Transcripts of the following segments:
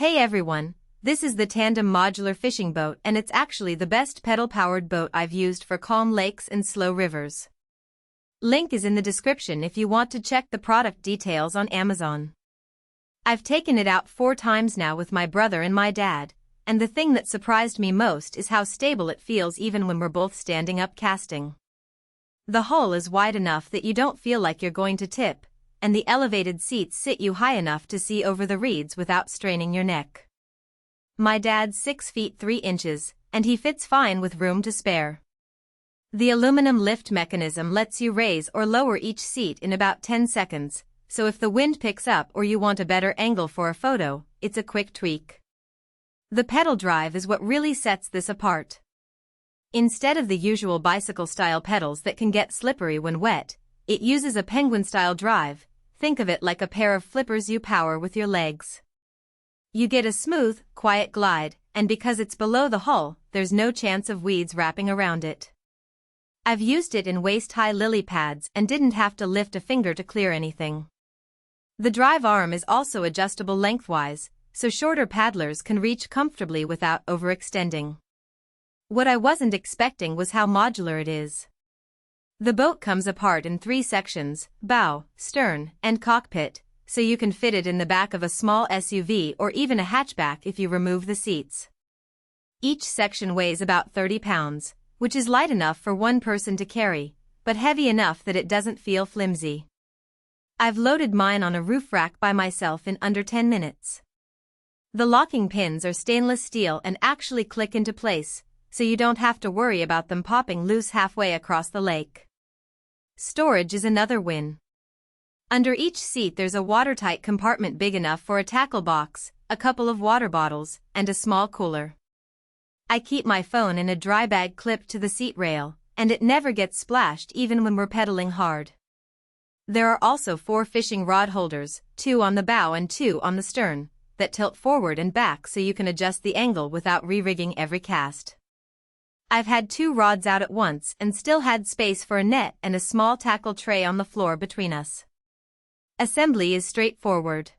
Hey everyone, this is the Tandem Modular Fishing Boat and it's actually the best pedal-powered boat I've used for calm lakes and slow rivers. Link is in the description if you want to check the product details on Amazon. I've taken it out 4 times now with my brother and my dad, and the thing that surprised me most is how stable it feels even when we're both standing up casting. The hull is wide enough that you don't feel like you're going to tip, and the elevated seats sit you high enough to see over the reeds without straining your neck. My dad's 6 feet 3 inches, and he fits fine with room to spare. The aluminum lift mechanism lets you raise or lower each seat in about 10 seconds, so if the wind picks up or you want a better angle for a photo, it's a quick tweak. The pedal drive is what really sets this apart. Instead of the usual bicycle-style pedals that can get slippery when wet, it uses a penguin-style drive. Think of it like a pair of flippers you power with your legs. You get a smooth, quiet glide, and because it's below the hull, there's no chance of weeds wrapping around it. I've used it in waist-high lily pads and didn't have to lift a finger to clear anything. The drive arm is also adjustable lengthwise, so shorter paddlers can reach comfortably without overextending. What I wasn't expecting was how modular it is. The boat comes apart in 3 sections, bow, stern, and cockpit, so you can fit it in the back of a small SUV or even a hatchback if you remove the seats. Each section weighs about 30 pounds, which is light enough for one person to carry, but heavy enough that it doesn't feel flimsy. I've loaded mine on a roof rack by myself in under 10 minutes. The locking pins are stainless steel and actually click into place, so you don't have to worry about them popping loose halfway across the lake. Storage is another win. Under each seat there's a watertight compartment big enough for a tackle box, a couple of water bottles, and a small cooler. I keep my phone in a dry bag clipped to the seat rail, and it never gets splashed even when we're pedaling hard. There are also 4 fishing rod holders, 2 on the bow and 2 on the stern, that tilt forward and back so you can adjust the angle without re-rigging every cast. I've had 2 rods out at once and still had space for a net and a small tackle tray on the floor between us. Assembly is straightforward.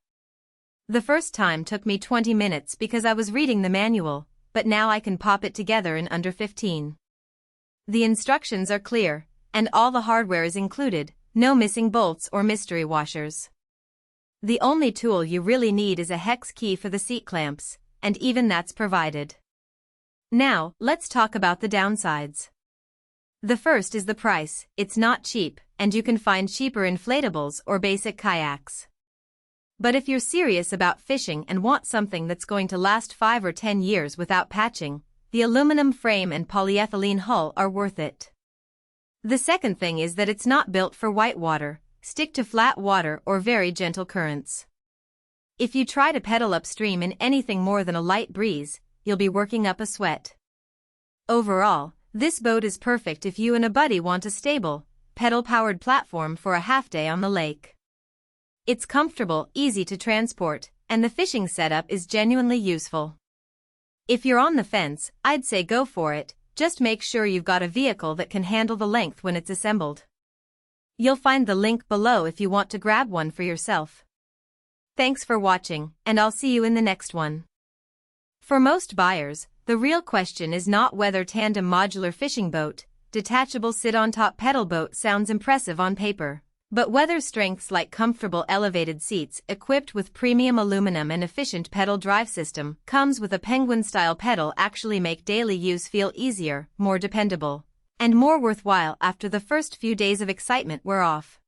The first time took me 20 minutes because I was reading the manual, but now I can pop it together in under 15. The instructions are clear, and all the hardware is included, no missing bolts or mystery washers. The only tool you really need is a hex key for the seat clamps, and even that's provided. Now, let's talk about the downsides. The first is the price. It's not cheap, and you can find cheaper inflatables or basic kayaks. But if you're serious about fishing and want something that's going to last 5 or 10 years without patching, the aluminum frame and polyethylene hull are worth it. The second thing is that it's not built for whitewater, stick to flat water or very gentle currents. If you try to pedal upstream in anything more than a light breeze, you'll be working up a sweat. Overall, this boat is perfect if you and a buddy want a stable, pedal-powered platform for a half-day on the lake. It's comfortable, easy to transport, and the fishing setup is genuinely useful. If you're on the fence, I'd say go for it, just make sure you've got a vehicle that can handle the length when it's assembled. You'll find the link below if you want to grab one for yourself. Thanks for watching, and I'll see you in the next one. For most buyers, the real question is not whether Tandem Modular Fishing Boat, detachable sit-on-top pedal boat sounds impressive on paper, but whether strengths like comfortable elevated seats equipped with premium aluminum and efficient pedal drive system comes with a penguin-style pedal actually make daily use feel easier, more dependable, and more worthwhile after the first few days of excitement wear off.